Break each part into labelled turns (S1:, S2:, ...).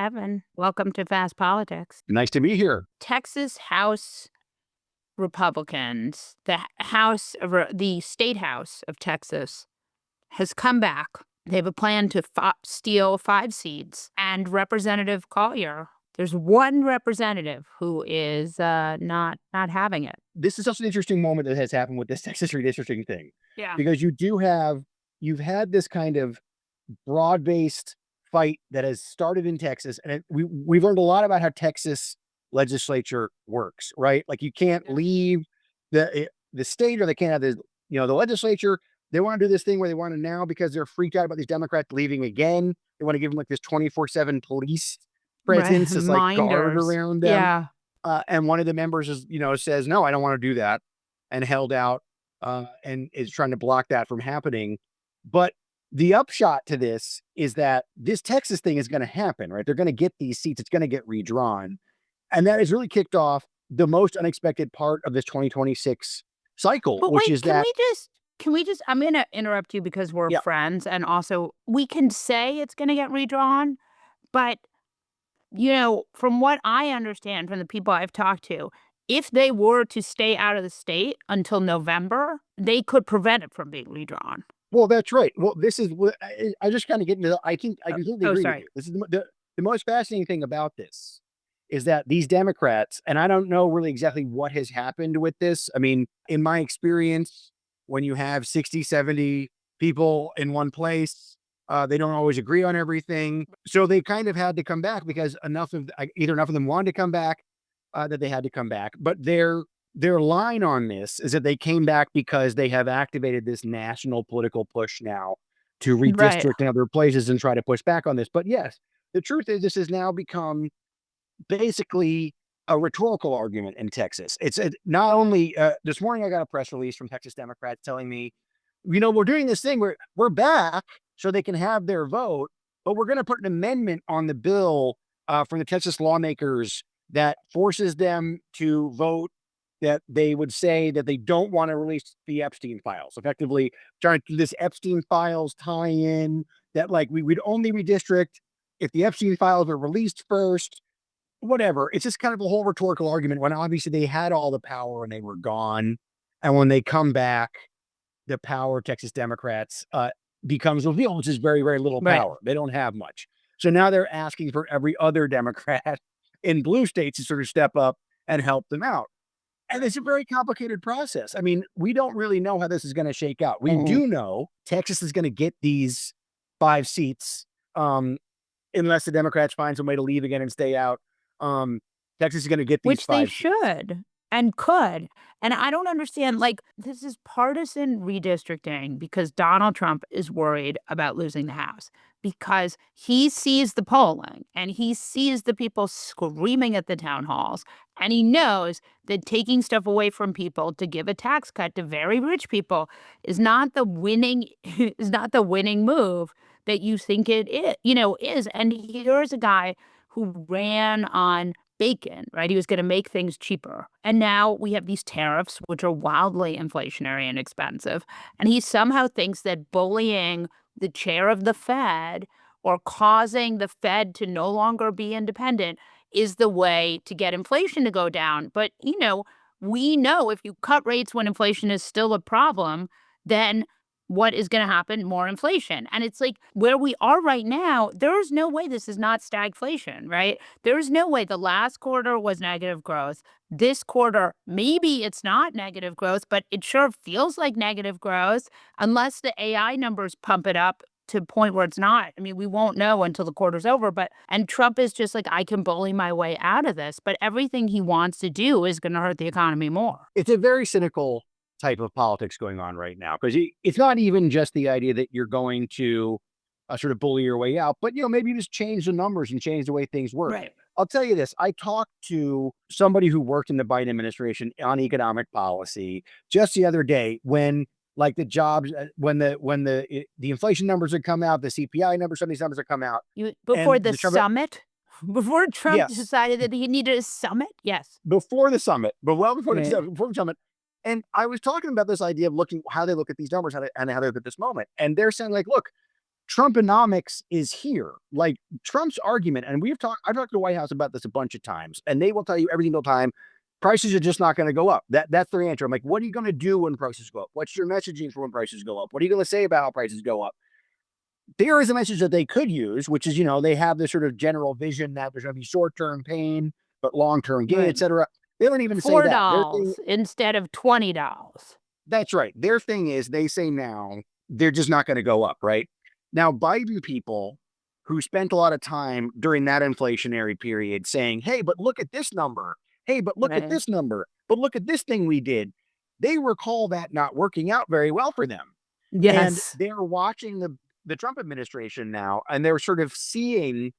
S1: Evan. Welcome to Fast Politics.
S2: Nice to be here.
S1: Texas House Republicans, the state house of Texas, has come back. They have a plan to steal 5 seats. And Representative Collier, there's one representative who is not having it.
S2: This is also an interesting moment that has happened with this Texas redistricting thing.
S1: Yeah.
S2: Because you've had this kind of broad-based fight that has started in Texas, and we've learned a lot about how Texas legislature works, right? Like you can't leave the state, or they can't have the legislature. They want to do this thing where they want to now, because they're freaked out about these Democrats leaving again. They want to give them like this 24/7 police presence, this like guard around them.
S1: Yeah.
S2: And one of the members says, no, I don't want to do that, and held out and is trying to block that from happening. But the upshot to this is that this Texas thing is going to happen, right? They're going to get these seats. It's going to get redrawn. And that has really kicked off the most unexpected part of this 2026 cycle,
S1: But
S2: which
S1: wait,
S2: is that.
S1: Can we just, I'm going to interrupt you because we're friends. And also we can say it's going to get redrawn, but from what I understand from the people I've talked to, if they were to stay out of the state until November, they could prevent it from being redrawn.
S2: Well, that's right. Well, this is what I just kind of get into. I completely agree with you. This is the most fascinating thing about this is that these Democrats, and I don't know really exactly what has happened with this. I mean, in my experience, when you have 60, 70 people in one place, they don't always agree on everything. So they kind of had to come back because either enough of them wanted to come back, that they had to come back. But their line on this is that they came back because they have activated this national political push now to redistrict in other places and try to push back on this. But yes, the truth is this has now become basically a rhetorical argument in Texas. It's not only this morning I got a press release from Texas Democrats telling me, we're doing this thing where we're back so they can have their vote, but we're going to put an amendment on the bill from the Texas lawmakers that forces them to vote that they would say that they don't want to release the Epstein files, effectively trying to do this Epstein files tie in that like we'd only redistrict if the Epstein files are released first. Whatever. It's just kind of a whole rhetorical argument when obviously they had all the power and they were gone. And when they come back, the power of Texas Democrats becomes revealed, which is very, very little power. They don't have much. So now they're asking for every other Democrat in blue states to sort of step up and help them out. And it's a very complicated process. I mean, we don't really know how this is going to shake out. We do know Texas is going to get these 5 seats unless the Democrats find some way to leave again and stay out. Texas is going to get these 5 seats.
S1: Which they should and could. And I don't understand, this is partisan redistricting because Donald Trump is worried about losing the House because he sees the polling and he sees the people screaming at the town halls. And he knows that taking stuff away from people to give a tax cut to very rich people is not the winning move that you think it is. And here's a guy who ran on bacon, right? He was going to make things cheaper. And now we have these tariffs, which are wildly inflationary and expensive. And he somehow thinks that bullying the chair of the Fed or causing the Fed to no longer be independent is the way to get inflation to go down. But, we know if you cut rates when inflation is still a problem, then what is going to happen? More inflation. And it's like where we are right now, there's no way this is not stagflation, right? There's no way the last quarter was negative growth. This quarter, maybe it's not negative growth, but it sure feels like negative growth unless the AI numbers pump it up to a point where it's not. I mean, we won't know until the quarter's over. And Trump is just like, I can bully my way out of this. But everything he wants to do is going to hurt the economy more.
S2: It's a very cynical type of politics going on right now, because it's not even just the idea that you're going to sort of bully your way out, but maybe you just change the numbers and change the way things work.
S1: Right.
S2: I'll tell you this. I talked to somebody who worked in the Biden administration on economic policy just the other day when the jobs, when the inflation numbers had come out, the CPI numbers, some of these numbers had come out.
S1: Before the summit? Before Trump decided that he needed a summit? Yes.
S2: Before the summit, but well before the summit. And I was talking about this idea of how they look at these numbers and how they look at this moment. And they're saying, look, Trumponomics is here. Like Trump's argument, and I've talked to the White House about this a bunch of times, and they will tell you every single time, prices are just not going to go up. That's their answer. I'm like, what are you going to do when prices go up? What's your messaging for when prices go up? What are you going to say about how prices go up? There is a message that they could use, which is, they have this sort of general vision that there's going to be short-term pain, but long-term gain, et cetera. They don't even say that.
S1: $4 instead of $20.
S2: That's right. Their thing is they say now they're just not going to go up, right? Now, Biden people who spent a lot of time during that inflationary period saying, hey, but look at this number. Hey, but look at this number. But look at this thing we did. They recall that not working out very well for them.
S1: Yes.
S2: And they're watching the Trump administration now, and they're sort of seeing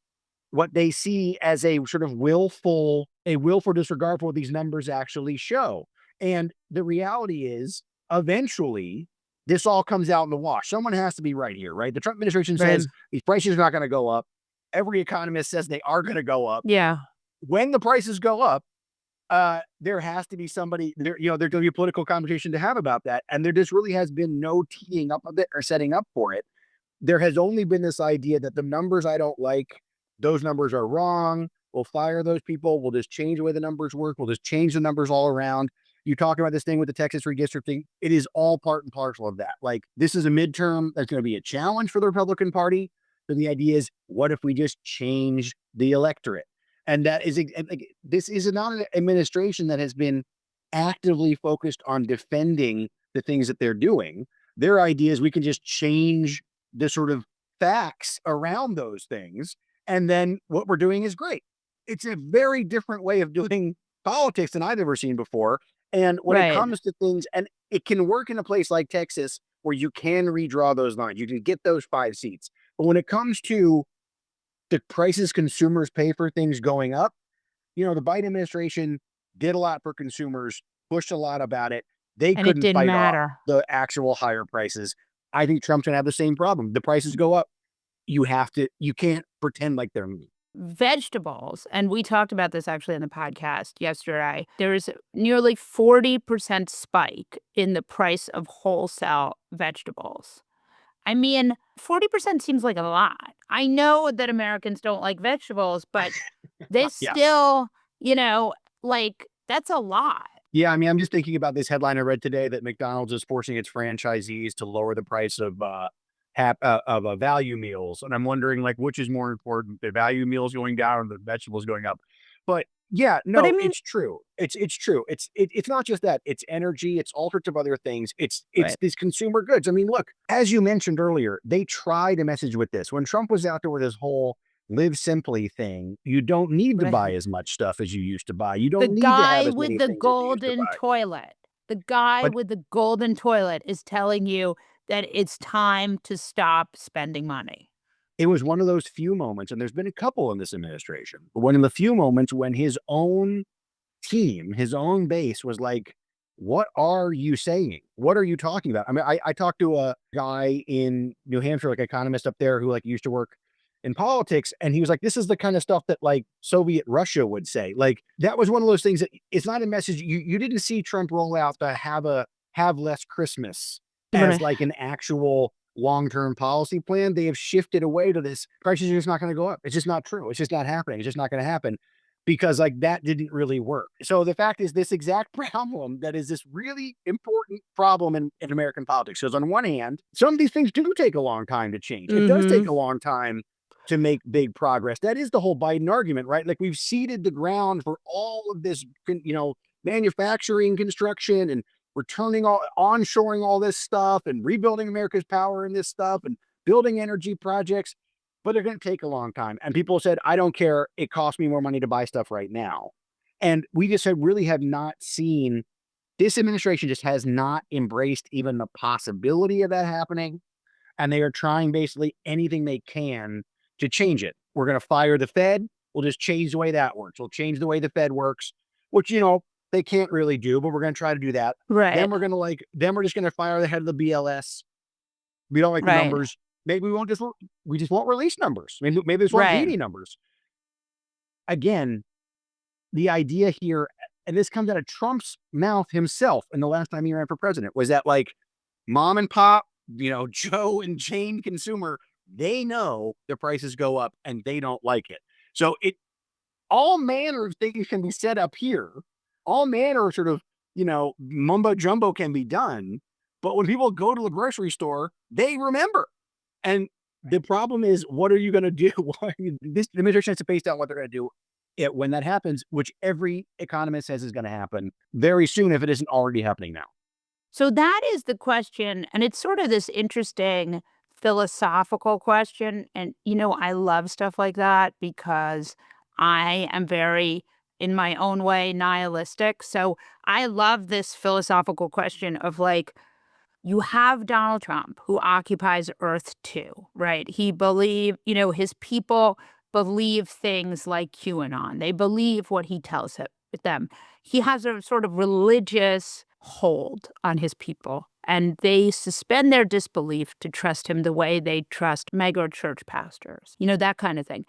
S2: what they see as a sort of willful disregard for what these numbers actually show. And the reality is, eventually, this all comes out in the wash. Someone has to be right here, right? The Trump administration says these prices are not going to go up. Every economist says they are going to go up.
S1: Yeah.
S2: When the prices go up, there has to be somebody there, there's going to be a political conversation to have about that. And there just really has been no teeing up of it or setting up for it. There has only been this idea that the numbers I don't like, those numbers are wrong. We'll fire those people. We'll just change the way the numbers work. We'll just change the numbers all around. You talk about this thing with the Texas redistricting. It is all part and parcel of that. Like, this is a midterm that's going to be a challenge for the Republican Party. So the idea is, what if we just change the electorate? And that is, this is not an administration that has been actively focused on defending the things that they're doing. Their idea is we can just change the sort of facts around those things. And then what we're doing is great. It's a very different way of doing politics than I've ever seen before. And when it comes to things, and it can work in a place like Texas where you can redraw those lines, you can get those 5 seats. But when it comes to the prices consumers pay for things going up, the Biden administration did a lot for consumers, pushed a lot about it. They couldn't fight off the actual higher prices. I think Trump's gonna have the same problem. The prices go up. You can't pretend like they're me.
S1: Vegetables, and we talked about this actually in the podcast yesterday. There's nearly 40% spike in the price of wholesale vegetables. I mean, 40% seems like a lot. I know that Americans don't like vegetables, but they still, that's a lot.
S2: Yeah, I mean, I'm just thinking about this headline I read today that McDonald's is forcing its franchisees to lower the price of value meals, and I'm wondering, like, which is more important, the value meals going down or the vegetables going up? But yeah, no, but I mean, it's true. It's true. It's not just that. It's energy. It's all sorts of other things. It's these consumer goods. I mean, look, as you mentioned earlier, they tried a message with this when Trump was out there with his whole live simply thing. You don't need to buy as much stuff as you used to buy. You don't need to have as many things as you used to buy.
S1: The guy with the golden toilet is telling you that it's time to stop spending money.
S2: It was one of those few moments, and there's been a couple in this administration, but one of the few moments when his own team, his own base was like, what are you saying? What are you talking about? I mean, I talked to a guy in New Hampshire, like economist up there who used to work in politics. And he was like, this is the kind of stuff that Soviet Russia would say. Like, that was one of those things that it's not a message. You didn't see Trump roll out the have less Christmas as an actual long-term policy plan. They have shifted away to this. Prices are just not going to go up. It's just not true. It's just not happening. It's just not going to happen because that didn't really work. So the fact is, this exact problem that is this really important problem in American politics. Because on one hand, some of these things do take a long time to change. It does take a long time to make big progress. That is the whole Biden argument, right? Like, we've seeded the ground for all of this, manufacturing, construction, and onshoring all this stuff and rebuilding America's power in this stuff and building energy projects, but they're going to take a long time. And people said, I don't care. It costs me more money to buy stuff right now. And we just really have not seen, this administration just has not embraced even the possibility of that happening. And they are trying basically anything they can to change it. We're going to fire the Fed. We'll just change the way that works. We'll change the way the Fed works, which, they can't really do, but we're going to try to do that.
S1: Right.
S2: Then we're just going to fire the head of the BLS. We don't like the numbers. Maybe we just won't release numbers. Maybe this won't be any numbers. Again, the idea here, and this comes out of Trump's mouth himself, and the last time he ran for president, was that mom and pop, Joe and Jane consumer they know the prices go up and they don't like it. So all manner of things can be set up here. All manner of sort of, mumbo jumbo can be done. But when people go to the grocery store, they remember. And the problem is, what are you going to do? The administration has to face down what they're going to do when that happens, which every economist says is going to happen very soon if it isn't already happening now.
S1: So that is the question. And it's sort of this interesting philosophical question. And, I love stuff like that because I am very, in my own way, nihilistic. So I love this philosophical question of like, you have Donald Trump who occupies Earth too, right? His people believe things like QAnon. They believe what he tells them. He has a sort of religious hold on his people, and they suspend their disbelief to trust him the way they trust mega church pastors, that kind of thing.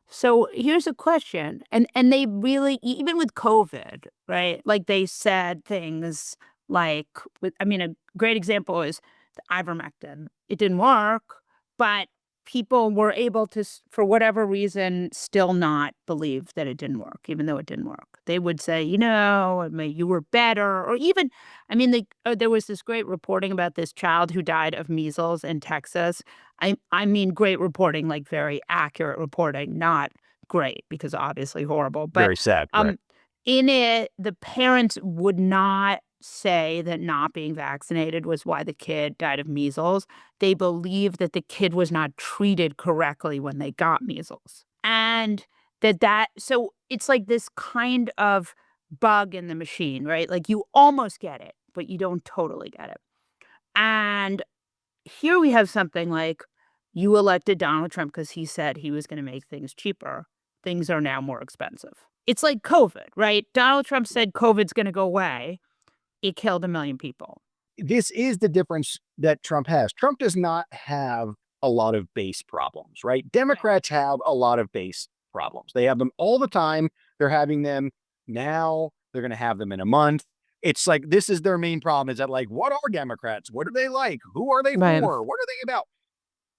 S1: So here's a question. And they really, even with COVID, right? Like they said things like, a great example is the ivermectin. It didn't work, but people were able to, for whatever reason, still not believe that it didn't work, even though it didn't work. They would say, you were better. Or even, there was this great reporting about this child who died of measles in Texas. I mean, great reporting, like very accurate reporting, not great because obviously horrible. But
S2: Very sad, right?
S1: in it, the parents would not say that not being vaccinated was why the kid died of measles. They believed that the kid was not treated correctly when they got measles. And so it's like this kind of bug in the machine, right? Like you almost get it, but you don't totally get it. And here we have something like you elected Donald Trump because he said he was going to make things cheaper. Things are now more expensive. It's like COVID, right? Donald Trump said COVID's going to go away. It killed 1 million people.
S2: This is the difference that Trump has. Trump does not have a lot of base problems, right? Democrats have a lot of base problems. They have them all the time. They're having them now. They're going to have them in a month. It's like, this is their main problem is that, like, what are Democrats? What do they like? Who are they
S1: Right.
S2: for? What are they about?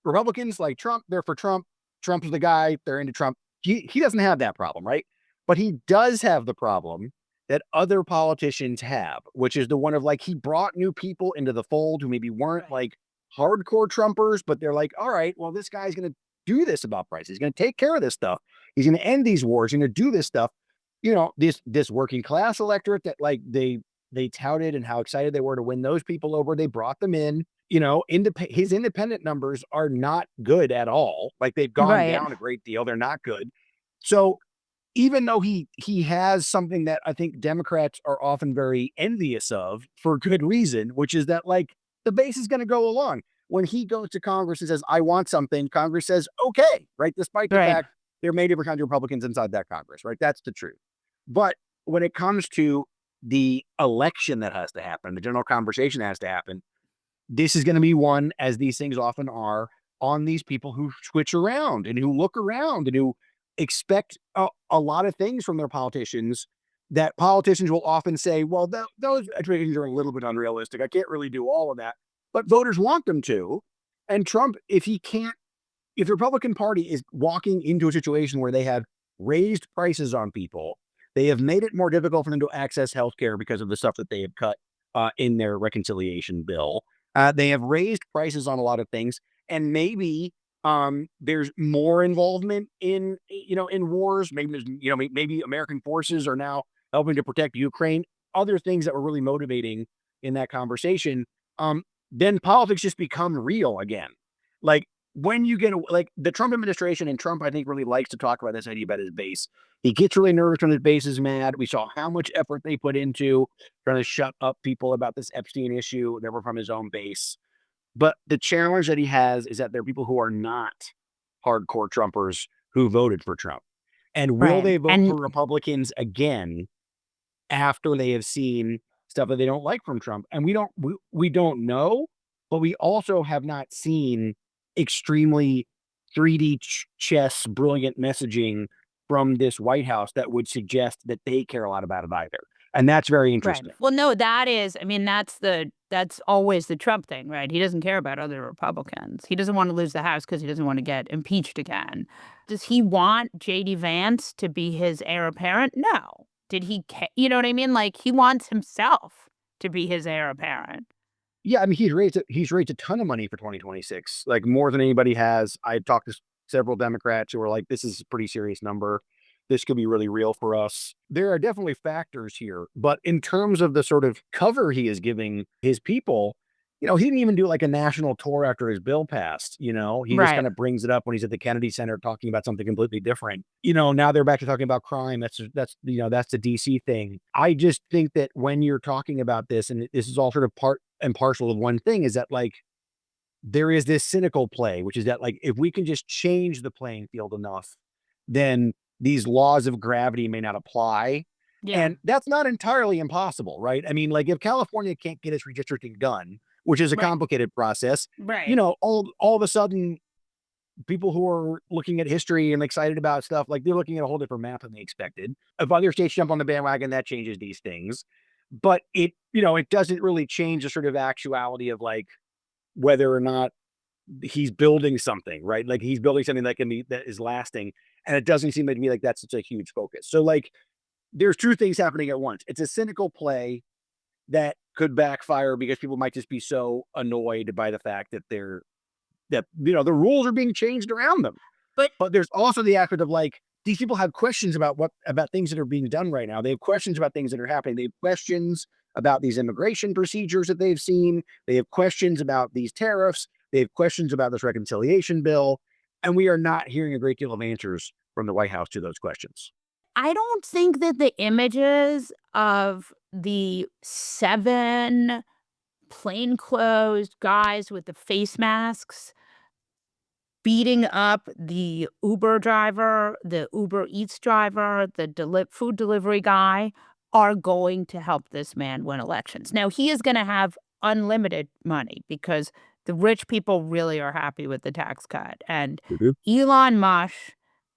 S2: Republicans like Trump, they're for Trump. Trump's the guy. They're into Trump. He doesn't have that problem, right? But he does have the problem that other politicians have, which is the one of like, he brought new people into the fold who maybe weren't like hardcore Trumpers, but they're like, all right, well, this guy's going to do this about prices. He's going to take care of this stuff. He's going to end these wars. He's going to do this stuff. This working class electorate that like they touted and how excited they were to win those people over. They brought them in. His independent numbers are not good at all. Like they've gone down a great deal. They're not good. So even though he has something that I think Democrats are often very envious of for good reason, which is that like the base is going to go along. When he goes to Congress and says, I want something, Congress says, okay, right? Despite the fact there may be different kinds of Republicans inside that Congress, right? That's the truth. But when it comes to the election that has to happen, the general conversation that has to happen, this is going to be one, as these things often are, on these people who switch around and who look around and who expect a lot of things from their politicians that politicians will often say, well, those expectations are a little bit unrealistic. I can't really do all of that. But voters want them to. And Trump, if the Republican Party is walking into a situation where they have raised prices on people, they have made it more difficult for them to access health care because of the stuff that they have cut in their reconciliation bill. They have raised prices on a lot of things, and maybe there's more involvement in wars. Maybe maybe American forces are now helping to protect Ukraine. Other things that were really motivating in that conversation. Then politics just become real again. Like when you get like the Trump administration, and Trump, I think, really likes to talk about this idea about his base. He gets really nervous when his base is mad. We saw how much effort they put into trying to shut up people about this Epstein issue that were from his own base. But the challenge that he has is that there are people who are not hardcore Trumpers who voted for Trump. And will they vote for Republicans again after they have seen stuff that they don't like from Trump? And we don't know, but we also have not seen extremely 3D chess brilliant messaging from this White House that would suggest that they care a lot about it either. And that's very interesting.
S1: Well, no, that's That's always the Trump thing, right? He doesn't care about other Republicans. He doesn't want to lose the House because he doesn't want to get impeached again. Does he want J.D. Vance to be his heir apparent? No. Did he you know what I mean? Like, he wants himself to be his heir apparent.
S2: Yeah, I mean, he's raised a ton of money for 2026, like more than anybody has. I talked to several Democrats who were like, "This is a pretty serious number. This could be really real for us." There are definitely factors here, but in terms of the sort of cover he is giving his people, he didn't even do like a national tour after his bill passed. He just
S1: Right.
S2: kind of brings it up when he's at the Kennedy Center talking about something completely different. Now they're back to talking about crime. That's the DC thing. I just think that when you're talking about this, and this is all sort of part and parcel of one thing, is that like there is this cynical play, which is that like if we can just change the playing field enough, then these laws of gravity may not apply.
S1: Yeah.
S2: And that's not entirely impossible, right? I mean, like if California can't get its redistricting done, which is a
S1: Right.
S2: complicated process,
S1: Right.
S2: all of a sudden people who are looking at history and excited about stuff, like they're looking at a whole different map than they expected. If other states jump on the bandwagon, that changes these things. But it doesn't really change the sort of actuality of like whether or not he's building something, right? Like he's building something that is lasting. And it doesn't seem to me like that's such a huge focus. So like there's two things happening at once. It's a cynical play that could backfire because people might just be so annoyed by the fact that the rules are being changed around them.
S1: But
S2: But there's also the aspect of like these people have questions about things that are being done right now. They have questions about things that are happening. They have questions about these immigration procedures that they've seen. They have questions about these tariffs. They have questions about this reconciliation bill. And we are not hearing a great deal of answers from the White House to those questions.
S1: I don't think that the images of the 7 plainclothes guys with the face masks beating up the Uber driver, the Uber Eats driver, the food delivery guy are going to help this man win elections. Now, he is going to have unlimited money because the rich people really are happy with the tax cut. And
S2: Mhm.
S1: Elon Musk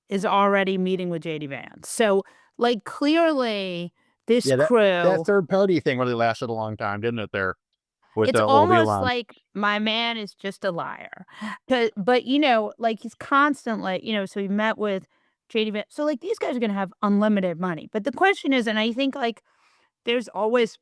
S1: is already meeting with JD Vance. So, like, clearly, this
S2: Yeah, that
S1: crew,
S2: third party thing really lasted a long time, didn't it? There with
S1: it's
S2: the old
S1: almost
S2: Elon.
S1: like my man is just a liar. But, like, he's constantly, so he met with JD Vance. So, like, these guys are gonna have unlimited money. But the question is, and I think, like, there's always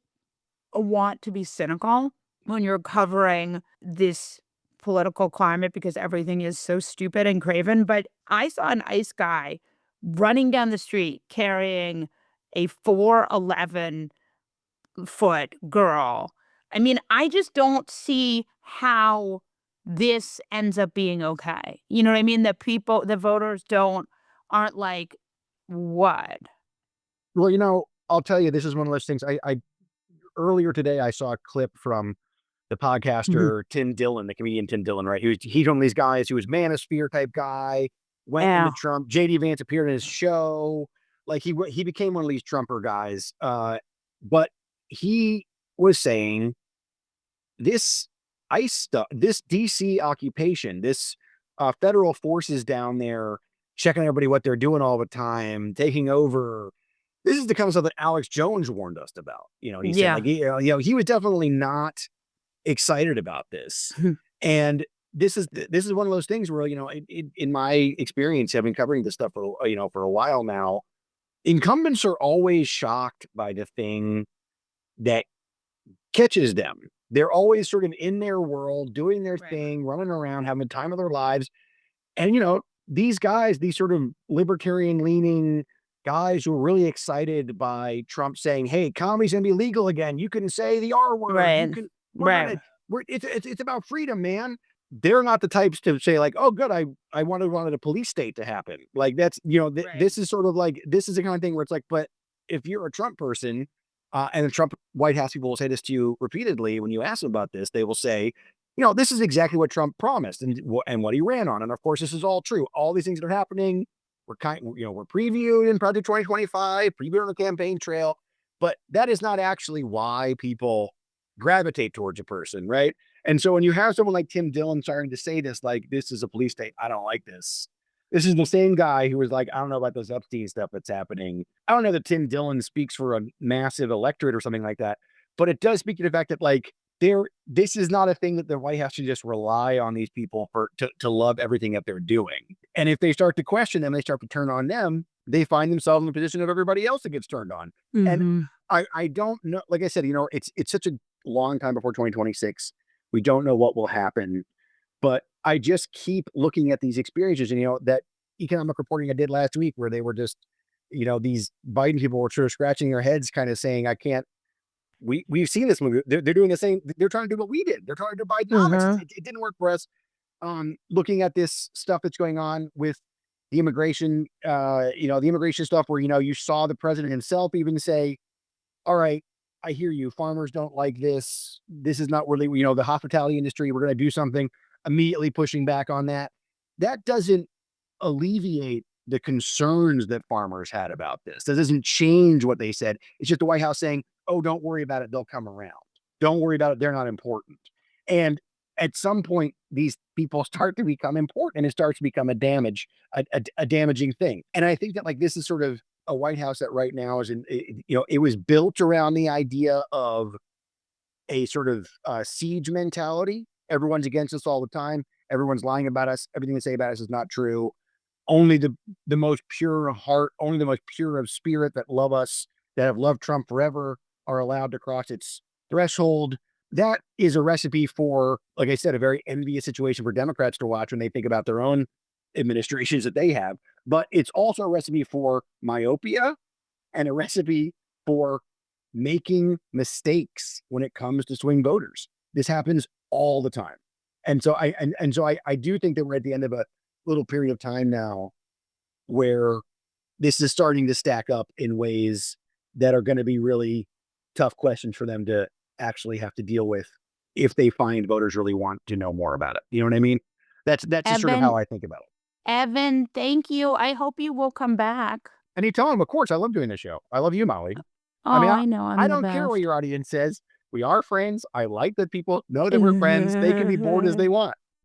S1: a want to be cynical when you're covering this political climate because everything is so stupid and craven. But I saw an ICE guy running down the street carrying a 4'11" girl. I mean, I just don't see how this ends up being okay. You know what I mean? The voters aren't like, what?
S2: Well, I'll tell you, this is one of those things. I earlier today I saw a clip from the
S1: Mhm.
S2: podcaster Tim Dillon, the comedian Tim Dillon, right? He's one of these guys who was manosphere type guy, went into
S1: Yeah.
S2: Trump. JD Vance appeared in his show. Like he became one of these Trumper guys. But he was saying this ICE stuff, this DC occupation, this federal forces down there checking everybody what they're doing all the time, taking over. This is the kind of stuff that Alex Jones warned us about. He said
S1: Yeah.
S2: like he was definitely not excited about this. And this is one of those things where, in my experience, having covering this stuff for a while now, incumbents are always shocked by the thing that catches them. They're always sort of in their world, doing their
S1: Right.
S2: thing, running around, having the time of their lives. And these guys, these sort of libertarian leaning guys who are really excited by Trump saying, "Hey, comedy's gonna be legal again. You can say the R word. You
S1: Right.
S2: can we're
S1: Right.
S2: gonna we're it's about freedom, man." They're not the types to say like, "Oh, good, I wanted a police state to happen." Like that's
S1: Right.
S2: this is sort of like this is the kind of thing where it's like, but if you're a Trump person, and the Trump White House people will say this to you repeatedly when you ask them about this, they will say, this is exactly what Trump promised and what he ran on. And of course, this is all true. All these things that are happening, we're previewed in Project 2025, previewed on the campaign trail, but that is not actually why people gravitate towards a person, right? And so when you have someone like Tim Dillon starting to say this, like, this is a police state, I don't like this. This is the same guy who was like, I don't know about those Epstein stuff that's happening. I don't know that Tim Dillon speaks for a massive electorate or something like that, but it does speak to the fact that, like, this is not a thing that the White House should just rely on these people to love everything that they're doing. And if they start to question them, they start to turn on them, they find themselves in the position of everybody else that gets turned on. And I don't know, like I said, it's such a long time before 2026. We don't know what will happen, but I just keep looking at these experiences, and that economic reporting I did last week where they were just, these Biden people were sort of scratching their heads, kind of saying, I can't, we've seen this movie. They're doing the same. They're trying to do what we did. They're trying to do Bidenomics. It didn't work for us. Looking at this stuff that's going on with the immigration, the immigration stuff where, you saw the president himself even say, all right, I hear you. Farmers don't like this. This is not really, the hospitality industry. We're going to do something, immediately pushing back on that. That doesn't alleviate the concerns that farmers had about this. That doesn't change what they said. It's just the White House saying, oh, don't worry about it. They'll come around. Don't worry about it. They're not important. And at some point, these people start to become important, and it starts to become a damaging thing. And I think that, like, this is sort of a White House that right now is it was built around the idea of a sort of siege mentality. Everyone's against us all the time. Everyone's lying about us. Everything they say about us is not true. Only the most pure of heart, only the most pure of spirit that love us, that have loved Trump forever, are allowed to cross its threshold. That is a recipe for, like I said, a very envious situation for Democrats to watch when they think about their own administrations that they have. But it's also a recipe for myopia and a recipe for making mistakes when it comes to swing voters. This happens all the time. And so I do think that we're at the end of a little period of time now where this is starting to stack up in ways that are going to be really tough questions for them to actually have to deal with if they find voters really want to know more about it. You know what I mean? That's just sort of how I think about it.
S1: Evan, thank you. I hope you will come back.
S2: Anytime, of course. I love doing the show. I love you, Molly.
S1: Oh, I know.
S2: I don't care what your audience says. We are friends. I like that people know that we're friends. They can be bored as they want.